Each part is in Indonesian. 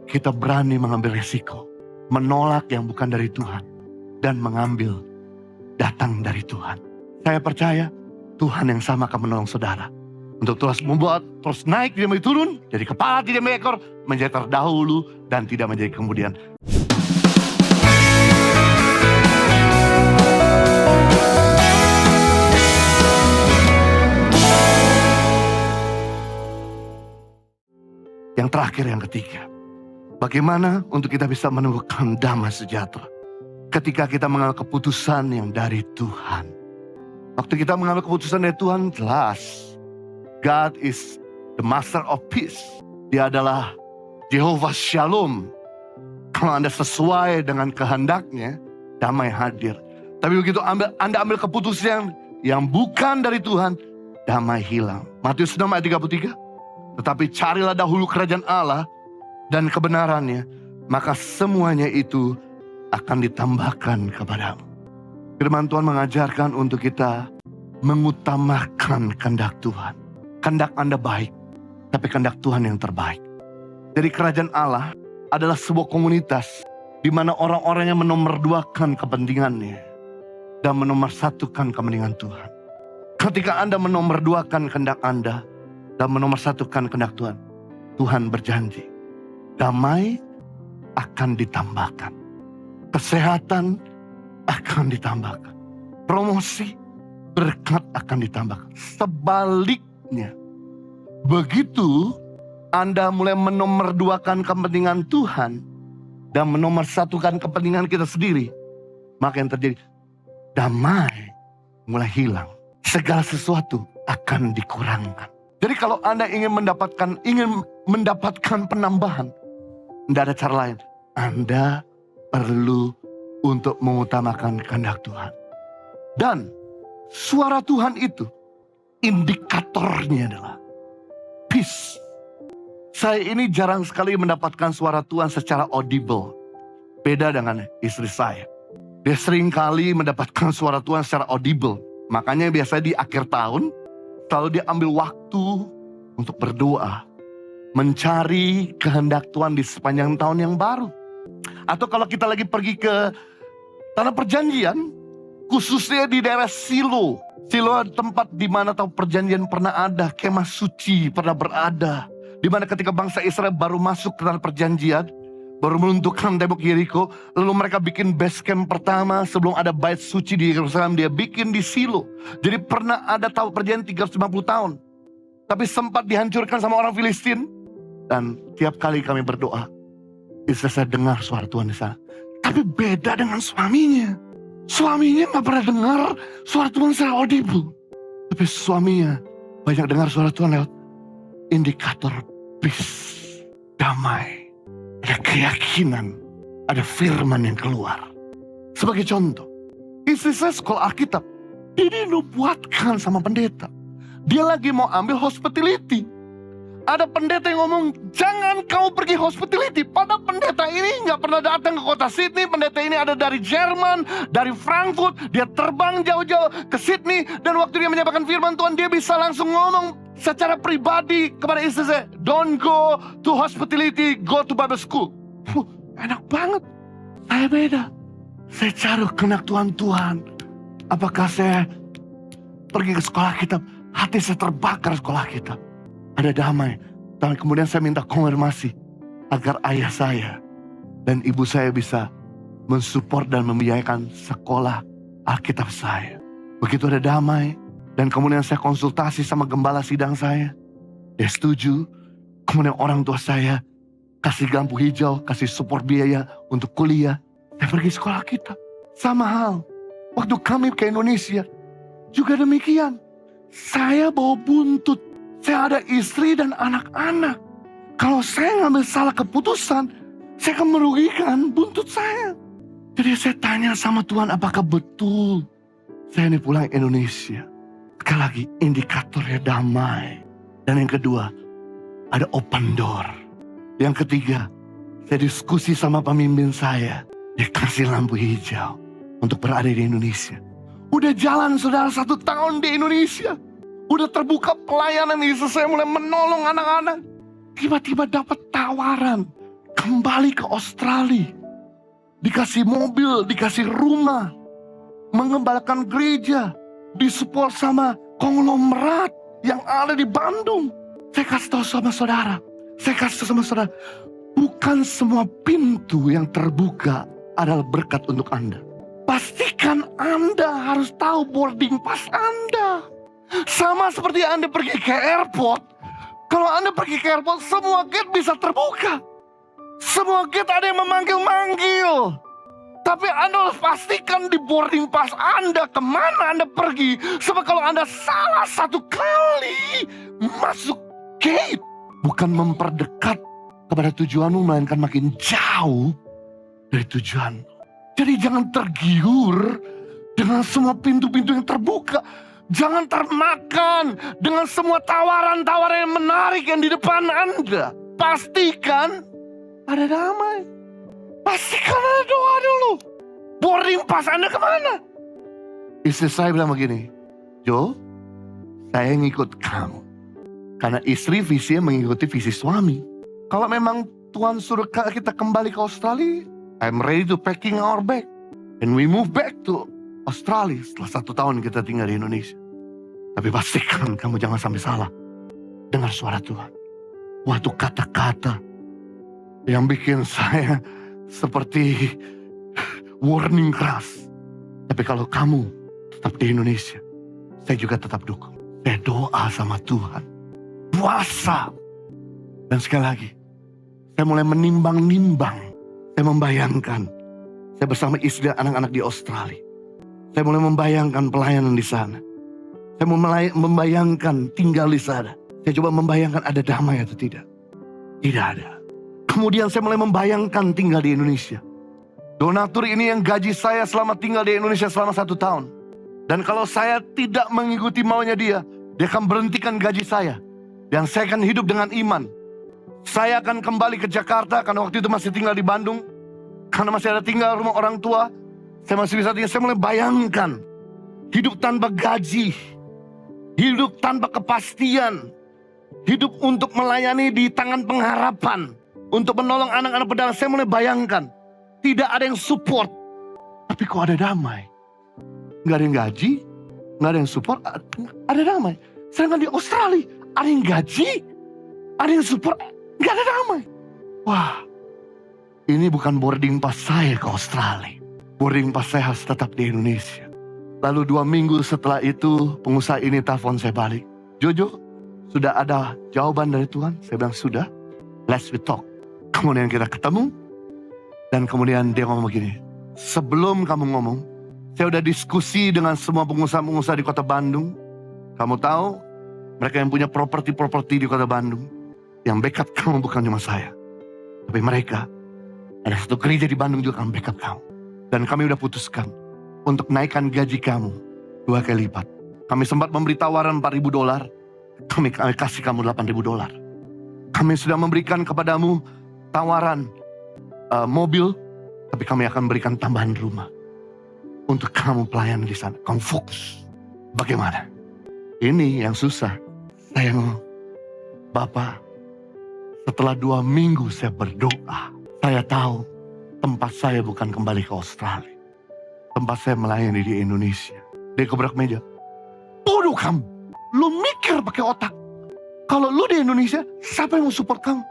kita berani mengambil resiko, menolak yang bukan dari Tuhan, dan mengambil datang dari Tuhan. Saya percaya Tuhan yang sama akan menolong saudara untuk terus membuat, terus naik tidak menjadi turun, jadi kepala tidak menjadi ekor, menjadi terdahulu dan tidak menjadi kemudian. Yang terakhir, yang ketiga, bagaimana untuk kita bisa menemukan damai sejahtera ketika kita mengambil keputusan yang dari Tuhan. Waktu kita mengambil keputusan dari Tuhan, jelas God is the master of peace. Dia adalah Jehovah Shalom. Kalau Anda sesuai dengan kehendaknya, damai hadir. Tapi begitu Anda ambil keputusan yang bukan dari Tuhan, damai hilang. Matius 6 ayat 33. Tetapi carilah dahulu kerajaan Allah dan kebenarannya, maka semuanya itu akan ditambahkan kepadamu. Firman Tuhan mengajarkan untuk kita mengutamakan kehendak Tuhan. Kehendak Anda baik, tapi kehendak Tuhan yang terbaik. Jadi kerajaan Allah adalah sebuah komunitas di mana orang-orang yang menomorduakan kepentingannya dan menomorsatukan kepentingan Tuhan. Ketika Anda menomorduakan kehendak Anda dan menomorsatukan kehendak Tuhan, Tuhan berjanji, damai akan ditambahkan, kesehatan akan ditambahkan, promosi, berkat akan ditambahkan. Sebaliknya, begitu Anda mulai menomorduakan kepentingan Tuhan dan menomorsatukan kepentingan kita sendiri, maka yang terjadi, damai mulai hilang. Segala sesuatu akan dikurangkan. Jadi kalau Anda ingin mendapatkan penambahan, tidak ada cara lain. Anda perlu untuk mengutamakan kehendak Tuhan. Dan suara Tuhan itu, indikatornya adalah peace. Saya ini jarang sekali mendapatkan suara Tuhan secara audible. Beda dengan istri saya. Dia sering kali mendapatkan suara Tuhan secara audible. Makanya biasanya di akhir tahun, selalu dia ambil waktu untuk berdoa, mencari kehendak Tuhan di sepanjang tahun yang baru. Atau kalau kita lagi pergi ke tanah perjanjian, khususnya di daerah Silo. Silo tempat di mana tahu perjanjian pernah ada, kemah suci pernah berada. Di mana ketika bangsa Israel baru masuk ke tanah perjanjian, baru meruntuhkan tembok Yeriko, lalu mereka bikin base camp pertama sebelum ada bait suci di Yerusalem, dia bikin di Silo. Jadi pernah ada tahun perjanjian 350 tahun. Tapi sempat dihancurkan sama orang Filistin. Dan tiap kali kami berdoa, istri saya dengar suara Tuhan di sana. Tapi beda dengan suaminya. Suaminya gak pernah dengar suara Tuhan secara audible. Tapi suaminya banyak dengar suara Tuhan lewat indikator peace, damai. Ada keyakinan, ada firman yang keluar. Sebagai contoh, istri saya sekolah Alkitab. Dia dinubuatkan sama pendeta. Dia lagi mau ambil hospitality. Ada pendeta yang ngomong, jangan kau pergi hospitality. Padahal pendeta ini gak pernah datang ke kota Sydney. Pendeta ini ada dari Jerman, dari Frankfurt. Dia terbang jauh-jauh ke Sydney. Dan waktu dia menyampaikan firman Tuhan, dia bisa langsung ngomong secara pribadi kepada istri saya, don't go to hospitality, go to Bible school. Enak banget. Saya beda. Saya cari kehendak Tuhan. Apakah saya pergi ke sekolah kitab, hati saya terbakar sekolah kitab. Ada damai. Dan kemudian saya minta konfirmasi agar ayah saya dan ibu saya bisa mensupport dan membiayakan sekolah Alkitab saya. Begitu ada damai. Dan kemudian saya konsultasi sama gembala sidang saya. Dia setuju. Kemudian orang tua saya kasih lampu hijau, kasih support biaya untuk kuliah. Saya pergi sekolah kita. Sama hal. Waktu kami ke Indonesia, juga demikian. Saya bawa buntut. Saya ada istri dan anak-anak. Kalau saya ngambil salah keputusan, saya akan merugikan buntut saya. Jadi saya tanya sama Tuhan, apakah betul saya ini pulang Indonesia? Sekali lagi, indikatornya damai. Dan yang kedua, ada open door. Yang ketiga, saya diskusi sama pemimpin saya. Dia kasih lampu hijau untuk berada di Indonesia. Udah jalan saudara 1 tahun di Indonesia. Udah terbuka pelayanan, istri saya mulai menolong anak-anak. Tiba-tiba dapat tawaran. kembali ke Australia. Dikasih mobil, dikasih rumah, mengembalakan gereja, disupport sama konglomerat yang ada di Bandung. Saya kasih tahu sama saudara, bukan semua pintu yang terbuka adalah berkat untuk Anda. Pastikan Anda harus tahu boarding pass Anda. Sama seperti Anda pergi ke airport. Kalau Anda pergi ke airport, semua gate bisa terbuka. Semua gate ada yang memanggil-manggil. Tapi Anda harus pastikan di boarding pass Anda kemana Anda pergi. Sebab kalau Anda salah satu kali masuk gate, bukan memperdekat kepada tujuanmu, melainkan makin jauh dari tujuanmu. Jadi jangan tergiur dengan semua pintu-pintu yang terbuka. Jangan termakan dengan semua tawaran-tawaran yang menarik yang di depan Anda. Pastikan ada damai. Pastikan ada doa dulu. Boarding pass Anda kemana? Istri saya bilang begini, Jo, saya ngikut kamu. Karena istri visinya mengikuti visi suami. Kalau memang Tuhan suruh kita kembali ke Australia, I'm ready to packing our bag. And we move back to Australia setelah 1 tahun kita tinggal di Indonesia. Tapi pastikan kamu jangan sampai salah dengar suara Tuhan. Waktu kata-kata yang bikin saya seperti warning keras. Tapi kalau kamu tetap di Indonesia, saya juga tetap dukung. Saya doa sama Tuhan, puasa. Dan sekali lagi, saya mulai menimbang-nimbang. Saya membayangkan, saya bersama istri dan anak-anak di Australia. Saya mulai membayangkan pelayanan di sana. Saya mulai membayangkan tinggal di sana. Saya coba membayangkan ada damai atau tidak. Tidak ada. Kemudian saya mulai membayangkan tinggal di Indonesia. Donatur ini yang gaji saya selama tinggal di Indonesia selama 1 tahun. Dan kalau saya tidak mengikuti maunya dia akan berhentikan gaji saya. Dan saya akan hidup dengan iman. Saya akan kembali ke Jakarta karena waktu itu masih tinggal di Bandung. Karena masih ada tinggal rumah orang tua. Saya masih bisa tinggal. Saya mulai bayangkan hidup tanpa gaji. Hidup tanpa kepastian. Hidup untuk melayani di tangan pengharapan. Untuk menolong anak-anak pedang. Saya mulai bayangkan. Tidak ada yang support. Tapi kok ada damai. Gak ada yang gaji. Gak ada yang support. Ada damai. Sedangkan di Australia. Ada yang gaji. Ada yang support. Gak ada damai. Wah. Ini bukan boarding pass saya ke Australia. Boarding pass saya harus tetap di Indonesia. Lalu 2 minggu setelah itu, pengusaha ini telepon saya balik. Jojo, sudah ada jawaban dari Tuhan? Saya bilang, sudah. Let's we talk. Kemudian kita ketemu. Dan kemudian dia ngomong begini. Sebelum kamu ngomong, saya udah diskusi dengan semua pengusaha-pengusaha di kota Bandung. Kamu tahu, mereka yang punya properti-properti di kota Bandung. Yang backup kamu bukan cuma saya. Tapi mereka, ada satu gereja di Bandung juga akan backup kamu. Dan kami udah putuskan untuk naikkan gaji kamu 2 kali lipat. Kami sempat memberi tawaran $4.000. Kami kasih kamu $8.000. Kami sudah memberikan kepadamu tawaran mobil, tapi kami akan berikan tambahan rumah untuk kamu pelayan di sana. Kamu fokus. Bagaimana? Ini yang susah. Saya ngomong, Bapak, setelah 2 minggu saya berdoa, saya tahu tempat saya bukan kembali ke Australia. Tempat saya melayani di Indonesia. Dia gebrak meja. Bodoh kamu. Lu mikir pakai otak. Kalau lu di Indonesia, siapa yang mau support kamu?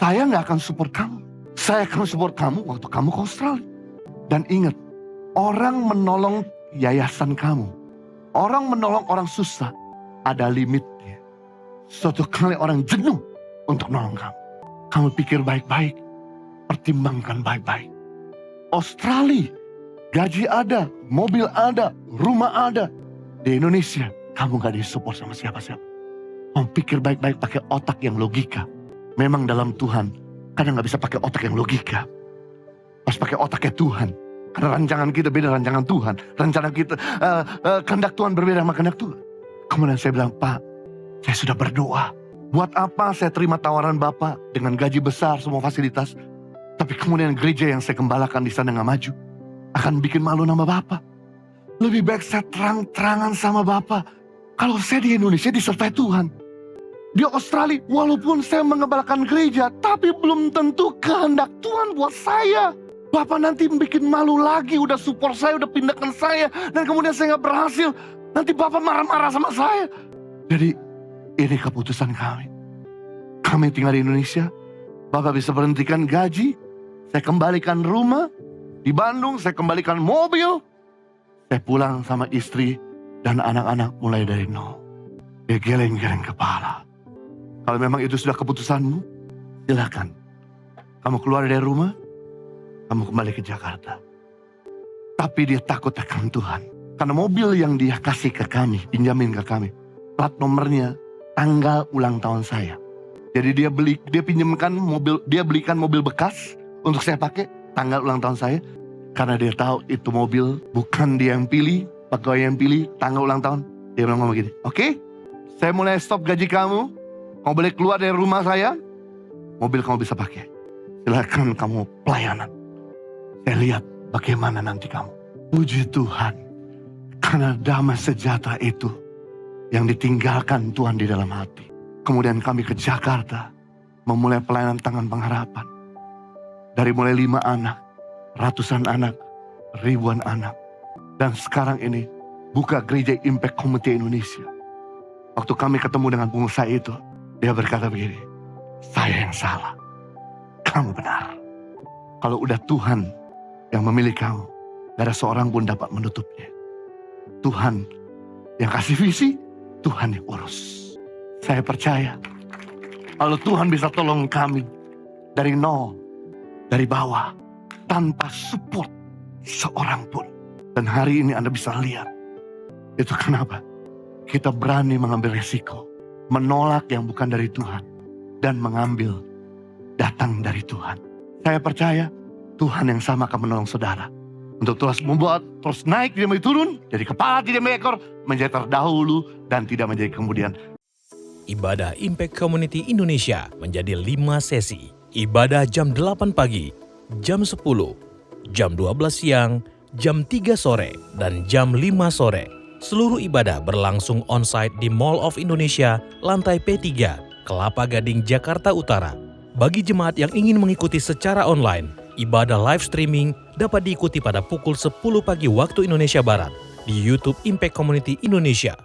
Saya gak akan support kamu. Saya akan support kamu waktu kamu ke Australia. Dan ingat, orang menolong yayasan kamu. Orang menolong orang susah. Ada limitnya. Suatu kali orang jenuh untuk nolong kamu. Kamu pikir baik-baik. Pertimbangkan baik-baik. Australia, gaji ada, mobil ada, rumah ada. Di Indonesia, kamu gak disupport sama siapa-siapa. Kamu pikir baik-baik pakai otak yang logika. Memang dalam Tuhan, kadang gak bisa pakai otak yang logika. Pas pakai otaknya Tuhan. Karena rancangan kita beda rancangan Tuhan. Rencana kita, kehendak Tuhan berbeda sama kehendak Tuhan. Kemudian saya bilang, Pak, saya sudah berdoa. Buat apa saya terima tawaran Bapak dengan gaji besar, semua fasilitas. Tapi kemudian gereja yang saya gembalakan di sana gak maju. Akan bikin malu nama Bapak. Lebih baik saya terang-terangan sama Bapak. Kalau saya di Indonesia disertai Tuhan. Di Australia, walaupun saya mengembalakan gereja, tapi belum tentu kehendak Tuhan buat saya. Bapak nanti bikin malu lagi, udah support saya, udah pindahkan saya, dan kemudian saya nggak berhasil. Nanti Bapak marah-marah sama saya. Jadi ini keputusan kami. Kami tinggal di Indonesia, Bapak bisa berhentikan gaji, saya kembalikan rumah. Di Bandung saya kembalikan mobil. Saya pulang sama istri dan anak-anak mulai dari nol. Dia geleng-geleng kepala. Kalau memang itu sudah keputusanmu, silakan. Kamu keluar dari rumah, kamu kembali ke Jakarta. Tapi dia takut akan Tuhan. Karena mobil yang dia kasih ke kami, pinjamin ke kami, plat nomornya tanggal ulang tahun saya. Jadi dia pinjamkan mobil, dia belikan mobil bekas untuk saya pakai tanggal ulang tahun saya. Karena dia tahu itu mobil bukan dia yang pilih, pegawai yang pilih tanggal ulang tahun. Dia bilang ngomong gini, oke, saya mulai stop gaji kamu boleh keluar dari rumah saya, mobil kamu bisa pakai. Silakan kamu pelayanan. Saya lihat bagaimana nanti kamu. Puji Tuhan, karena damai sejahtera itu yang ditinggalkan Tuhan di dalam hati. Kemudian kami ke Jakarta, memulai pelayanan Tangan Pengharapan. Dari mulai 5 anak, ratusan anak, ribuan anak. Dan sekarang ini, buka gereja Impact Community Indonesia. Waktu kami ketemu dengan pengusaha itu, dia berkata begini, saya yang salah, kamu benar. Kalau udah Tuhan yang memilih kamu, gak ada seorang pun dapat menutupnya. Tuhan yang kasih visi, Tuhan yang urus. Saya percaya, kalau Tuhan bisa tolong kami dari nol, dari bawah, tanpa support seorang pun. Dan hari ini Anda bisa lihat, itu kenapa kita berani mengambil resiko. Menolak yang bukan dari Tuhan. Dan mengambil datang dari Tuhan. Saya percaya Tuhan yang sama akan menolong saudara. Untuk terus membuat, terus naik tidak menjadi turun. Jadi kepala tidak menjadi ekor. Menjadi terdahulu dan tidak menjadi kemudian. Ibadah Impact Community Indonesia menjadi 5 sesi. Ibadah jam 8 pagi, jam 10, jam 12 siang, jam 3 sore, dan jam 5 sore. Seluruh ibadah berlangsung on-site di Mall of Indonesia, lantai P3, Kelapa Gading, Jakarta Utara. Bagi jemaat yang ingin mengikuti secara online, ibadah live streaming dapat diikuti pada pukul 10 pagi waktu Indonesia Barat di YouTube Impact Community Indonesia.